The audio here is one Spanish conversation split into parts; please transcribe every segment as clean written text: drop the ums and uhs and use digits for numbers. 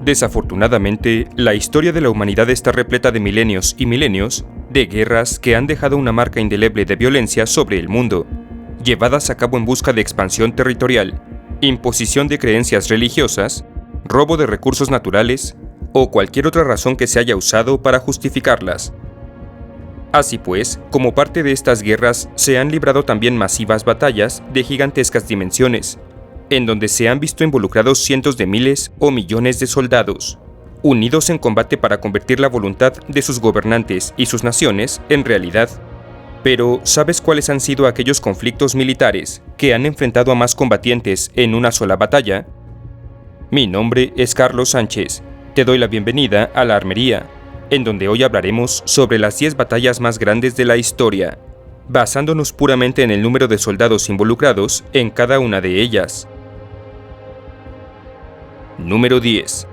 Desafortunadamente, la historia de la humanidad está repleta de milenios y milenios de guerras que han dejado una marca indeleble de violencia sobre el mundo, llevadas a cabo en busca de expansión territorial, imposición de creencias religiosas, robo de recursos naturales o cualquier otra razón que se haya usado para justificarlas. Así pues, como parte de estas guerras se han librado también masivas batallas de gigantescas dimensiones, en donde se han visto involucrados cientos de miles o millones de soldados, unidos en combate para convertir la voluntad de sus gobernantes y sus naciones en realidad. Pero, ¿sabes cuáles han sido aquellos conflictos militares que han enfrentado a más combatientes en una sola batalla? Mi nombre es Carlos Sánchez. Te doy la bienvenida a La Armería, en donde hoy hablaremos sobre las 10 batallas más grandes de la historia, basándonos puramente en el número de soldados involucrados en cada una de ellas. Número 10.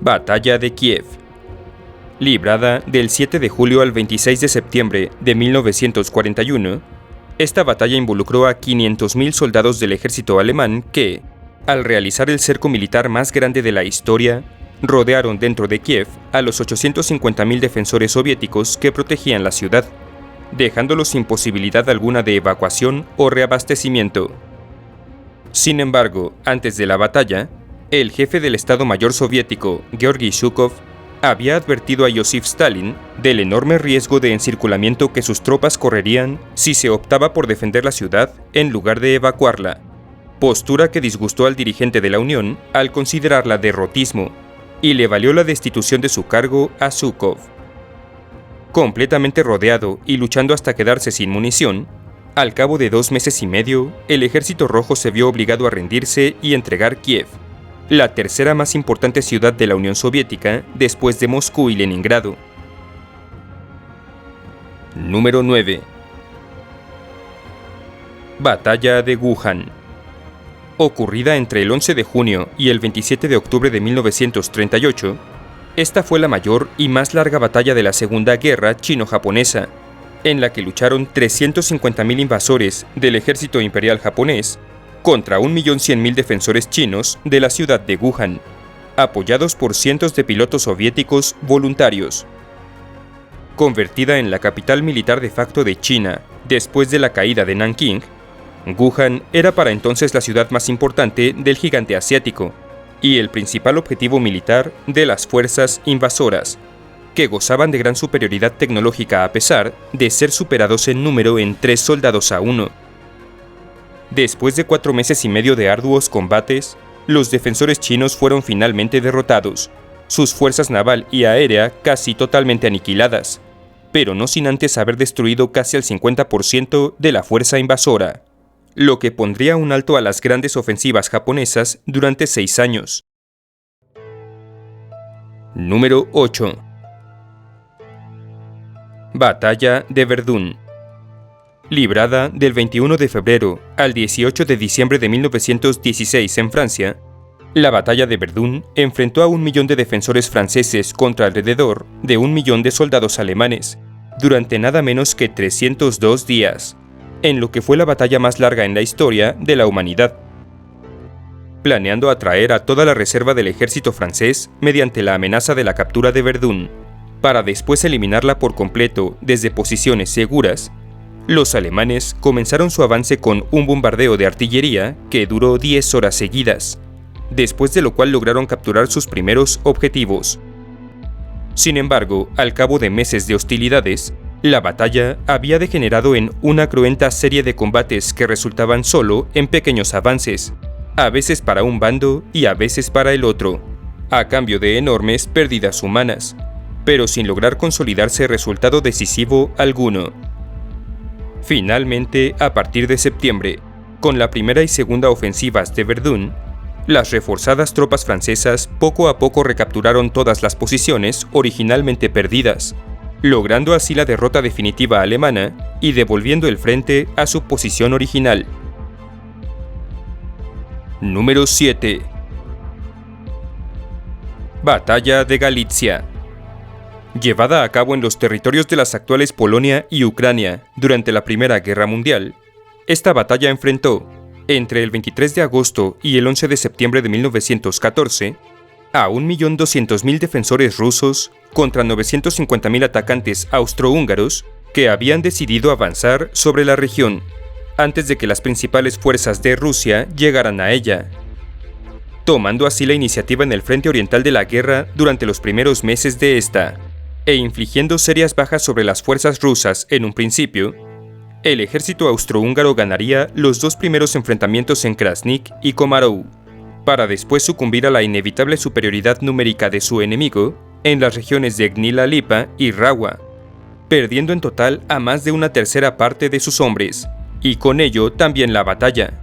Batalla de Kiev. Librada del 7 de julio al 26 de septiembre de 1941, esta batalla involucró a 500.000 soldados del ejército alemán que, al realizar el cerco militar más grande de la historia, rodearon dentro de Kiev a los 850.000 defensores soviéticos que protegían la ciudad, dejándolos sin posibilidad alguna de evacuación o reabastecimiento. Sin embargo, antes de la batalla, el jefe del Estado Mayor soviético, Georgy Zhukov, había advertido a Joseph Stalin del enorme riesgo de encirculamiento que sus tropas correrían si se optaba por defender la ciudad en lugar de evacuarla, postura que disgustó al dirigente de la Unión al considerarla derrotismo, y le valió la destitución de su cargo a Zhukov. Completamente rodeado y luchando hasta quedarse sin munición, al cabo de 2 meses y medio, el Ejército Rojo se vio obligado a rendirse y entregar Kiev, la tercera más importante ciudad de la Unión Soviética después de Moscú y Leningrado. Número 9. Batalla de Wuhan. Ocurrida entre el 11 de junio y el 27 de octubre de 1938, esta fue la mayor y más larga batalla de la Segunda Guerra Chino-Japonesa, en la que lucharon 350.000 invasores del ejército imperial japonés contra 1.100.000 defensores chinos de la ciudad de Wuhan, apoyados por cientos de pilotos soviéticos voluntarios. Convertida en la capital militar de facto de China después de la caída de Nankín, Wuhan era para entonces la ciudad más importante del gigante asiático y el principal objetivo militar de las fuerzas invasoras, que gozaban de gran superioridad tecnológica a pesar de ser superados en número en 3 soldados a 1. Después de 4 meses y medio de arduos combates, los defensores chinos fueron finalmente derrotados, sus fuerzas naval y aérea casi totalmente aniquiladas, pero no sin antes haber destruido casi el 50% de la fuerza invasora, lo que pondría un alto a las grandes ofensivas japonesas durante 6 años. Número 8. Batalla de Verdún. Librada del 21 de febrero al 18 de diciembre de 1916 en Francia, la batalla de Verdún enfrentó a 1 millón de defensores franceses contra alrededor de 1 millón de soldados alemanes durante nada menos que 302 días, en lo que fue la batalla más larga en la historia de la humanidad. Planeando atraer a toda la reserva del ejército francés mediante la amenaza de la captura de Verdún, para después eliminarla por completo desde posiciones seguras, los alemanes comenzaron su avance con un bombardeo de artillería que duró 10 horas seguidas, después de lo cual lograron capturar sus primeros objetivos. Sin embargo, al cabo de meses de hostilidades, la batalla había degenerado en una cruenta serie de combates que resultaban solo en pequeños avances, a veces para un bando y a veces para el otro, a cambio de enormes pérdidas humanas, pero sin lograr consolidarse resultado decisivo alguno. Finalmente, a partir de septiembre, con la primera y segunda ofensivas de Verdún, las reforzadas tropas francesas poco a poco recapturaron todas las posiciones originalmente perdidas, logrando así la derrota definitiva alemana y devolviendo el frente a su posición original. Número 7. Batalla de Galitzia. Llevada a cabo en los territorios de las actuales Polonia y Ucrania durante la Primera Guerra Mundial, esta batalla enfrentó, entre el 23 de agosto y el 11 de septiembre de 1914, a 1.200.000 defensores rusos contra 950.000 atacantes austrohúngaros que habían decidido avanzar sobre la región antes de que las principales fuerzas de Rusia llegaran a ella, tomando así la iniciativa en el frente oriental de la guerra durante los primeros meses de esta, e infligiendo serias bajas sobre las fuerzas rusas en un principio. El ejército austrohúngaro ganaría los dos primeros enfrentamientos en Krasnik y Komarov, para después sucumbir a la inevitable superioridad numérica de su enemigo en las regiones de Gnila Lipa y Rawa, perdiendo en total a más de una tercera parte de sus hombres, y con ello también la batalla.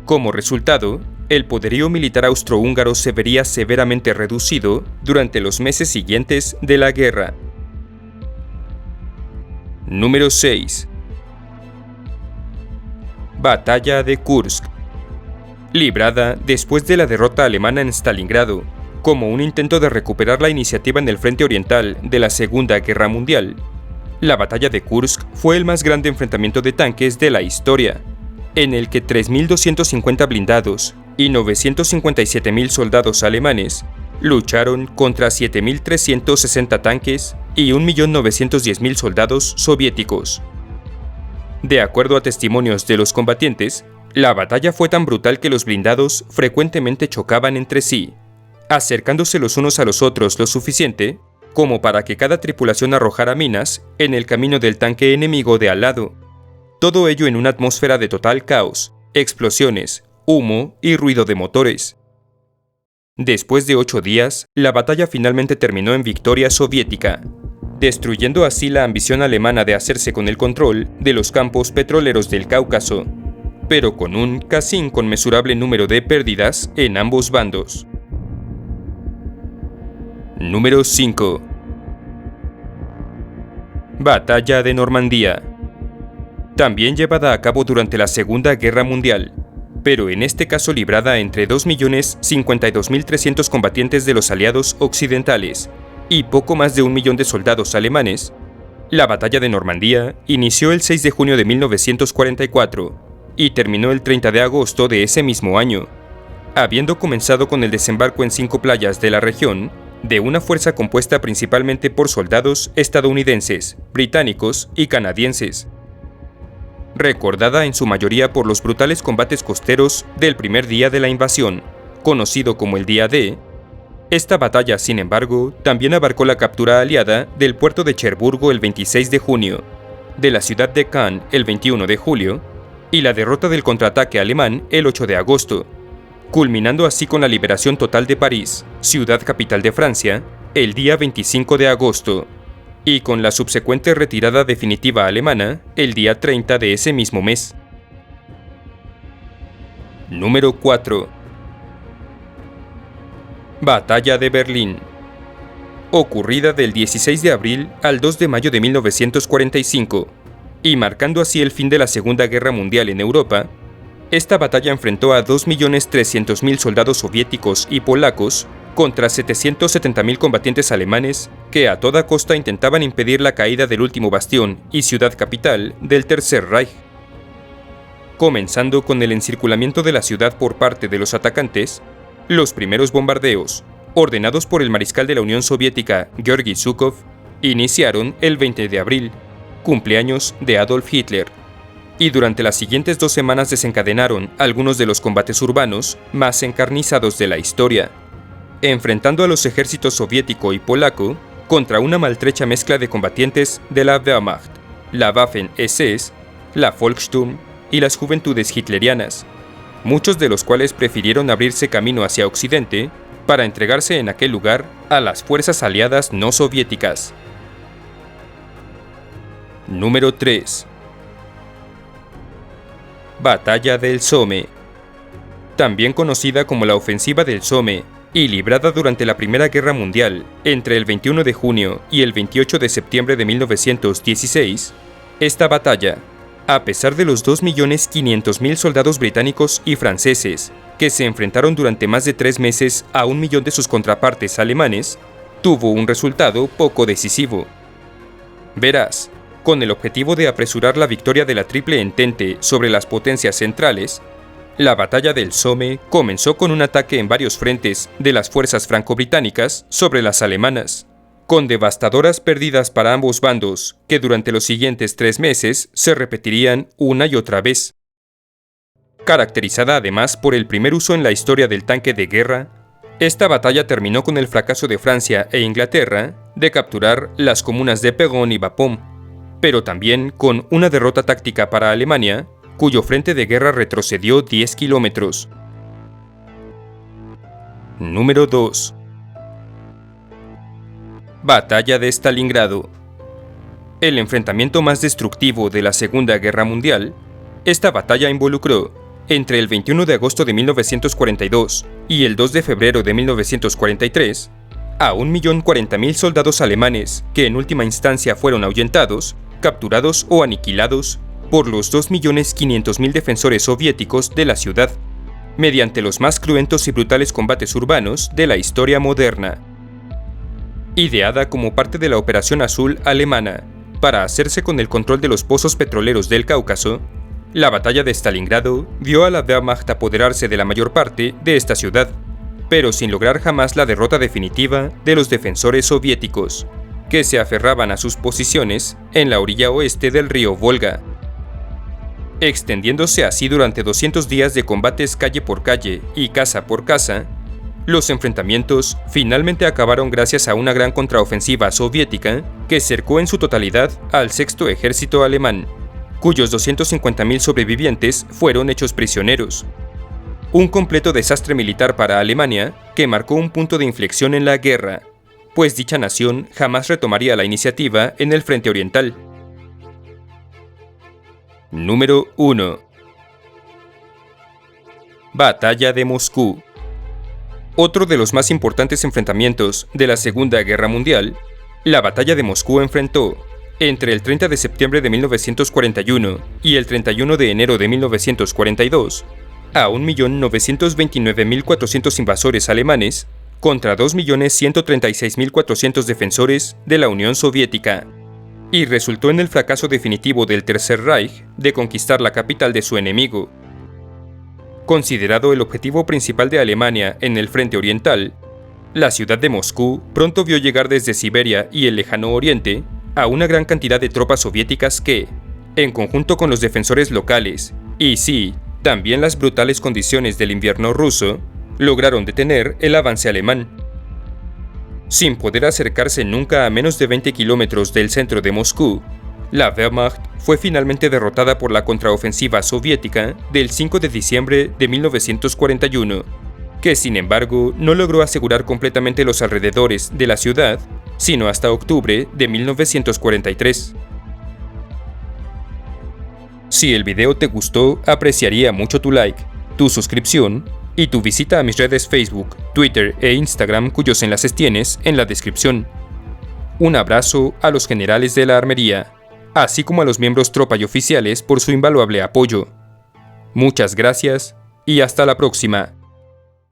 Como resultado, el poderío militar austrohúngaro se vería severamente reducido durante los meses siguientes de la guerra. Número 6. Batalla de Kursk. Librada después de la derrota alemana en Stalingrado, como un intento de recuperar la iniciativa en el frente oriental de la Segunda Guerra Mundial, la batalla de Kursk fue el más grande enfrentamiento de tanques de la historia, en el que 3.250 blindados y 957.000 soldados alemanes lucharon contra 7.360 tanques y 1.910.000 soldados soviéticos. De acuerdo a testimonios de los combatientes, la batalla fue tan brutal que los blindados frecuentemente chocaban entre sí, acercándose los unos a los otros lo suficiente como para que cada tripulación arrojara minas en el camino del tanque enemigo de al lado. Todo ello en una atmósfera de total caos, explosiones, humo y ruido de motores. Después de 8 días, la batalla finalmente terminó en victoria soviética, destruyendo así la ambición alemana de hacerse con el control de los campos petroleros del Cáucaso, pero con un casi inconmensurable número de pérdidas en ambos bandos. Número 5. Batalla de Normandía. También llevada a cabo durante la Segunda Guerra Mundial, pero en este caso librada entre 2.052.300 combatientes de los aliados occidentales y poco más de 1 millón de soldados alemanes, la Batalla de Normandía inició el 6 de junio de 1944 y terminó el 30 de agosto de ese mismo año, habiendo comenzado con el desembarco en 5 playas de la región de una fuerza compuesta principalmente por soldados estadounidenses, británicos y canadienses. Recordada en su mayoría por los brutales combates costeros del primer día de la invasión, conocido como el Día D, esta batalla, sin embargo, también abarcó la captura aliada del puerto de Cherburgo el 26 de junio, de la ciudad de Caen el 21 de julio, y la derrota del contraataque alemán el 8 de agosto, culminando así con la liberación total de París, ciudad capital de Francia, el día 25 de agosto, y con la subsecuente retirada definitiva alemana el día 30 de ese mismo mes. Número 4. Batalla de Berlín. Ocurrida del 16 de abril al 2 de mayo de 1945, y marcando así el fin de la Segunda Guerra Mundial en Europa, esta batalla enfrentó a 2.300.000 soldados soviéticos y polacos contra 770.000 combatientes alemanes que a toda costa intentaban impedir la caída del último bastión y ciudad capital del Tercer Reich. Comenzando con el encirculamiento de la ciudad por parte de los atacantes, los primeros bombardeos, ordenados por el mariscal de la Unión Soviética Georgy Zhukov, iniciaron el 20 de abril, cumpleaños de Adolf Hitler, y durante las siguientes 2 semanas desencadenaron algunos de los combates urbanos más encarnizados de la historia, enfrentando a los ejércitos soviético y polaco contra una maltrecha mezcla de combatientes de la Wehrmacht, la Waffen-SS, la Volkssturm y las juventudes hitlerianas, muchos de los cuales prefirieron abrirse camino hacia Occidente para entregarse en aquel lugar a las fuerzas aliadas no soviéticas. Número 3. Batalla del Somme. También conocida como la Ofensiva del Somme, y librada durante la Primera Guerra Mundial entre el 21 de junio y el 28 de septiembre de 1916, esta batalla, a pesar de los 2.500.000 soldados británicos y franceses que se enfrentaron durante más de 3 meses a 1 millón de sus contrapartes alemanes, tuvo un resultado poco decisivo. Verás, Con el objetivo de apresurar la victoria de la Triple Entente sobre las potencias centrales, la batalla del Somme comenzó con un ataque en varios frentes de las fuerzas franco-británicas sobre las alemanas, con devastadoras pérdidas para ambos bandos que durante los siguientes 3 meses se repetirían una y otra vez. Caracterizada además por el primer uso en la historia del tanque de guerra, esta batalla terminó con el fracaso de Francia e Inglaterra de capturar las comunas de Péronne y Bapaume, pero también con una derrota táctica para Alemania, cuyo frente de guerra retrocedió 10 kilómetros. Número 2. Batalla de Stalingrado. El enfrentamiento más destructivo de la Segunda Guerra Mundial, esta batalla involucró, entre el 21 de agosto de 1942 y el 2 de febrero de 1943, a 1.040.000 soldados alemanes que en última instancia fueron ahuyentados, capturados o aniquilados por los 2.500.000 defensores soviéticos de la ciudad, mediante los más cruentos y brutales combates urbanos de la historia moderna. Ideada como parte de la Operación Azul alemana para hacerse con el control de los pozos petroleros del Cáucaso, la batalla de Stalingrado vio a la Wehrmacht apoderarse de la mayor parte de esta ciudad, pero sin lograr jamás la derrota definitiva de los defensores soviéticos, que se aferraban a sus posiciones en la orilla oeste del río Volga, extendiéndose así durante 200 días de combates calle por calle y casa por casa. Los enfrentamientos finalmente acabaron gracias a una gran contraofensiva soviética que cercó en su totalidad al Sexto Ejército alemán, cuyos 250.000 sobrevivientes fueron hechos prisioneros. Un completo desastre militar para Alemania que marcó un punto de inflexión en la guerra, pues dicha nación jamás retomaría la iniciativa en el frente oriental. Número 1. Batalla de Moscú. Otro de los más importantes enfrentamientos de la Segunda Guerra Mundial, la Batalla de Moscú enfrentó, entre el 30 de septiembre de 1941 y el 31 de enero de 1942, a 1.929.400 invasores alemanes contra 2.136.400 defensores de la Unión Soviética, y resultó en el fracaso definitivo del Tercer Reich de conquistar la capital de su enemigo. Considerado el objetivo principal de Alemania en el frente oriental, la ciudad de Moscú pronto vio llegar desde Siberia y el lejano oriente a una gran cantidad de tropas soviéticas que, en conjunto con los defensores locales, y sí, también las brutales condiciones del invierno ruso, lograron detener el avance alemán. Sin poder acercarse nunca a menos de 20 kilómetros del centro de Moscú, la Wehrmacht fue finalmente derrotada por la contraofensiva soviética del 5 de diciembre de 1941, que sin embargo no logró asegurar completamente los alrededores de la ciudad, sino hasta octubre de 1943. Si el video te gustó, apreciaría mucho tu like, tu suscripción y tu visita a mis redes Facebook, Twitter e Instagram, cuyos enlaces tienes en la descripción. Un abrazo a los generales de la armería, así como a los miembros tropa y oficiales por su invaluable apoyo. Muchas gracias y hasta la próxima.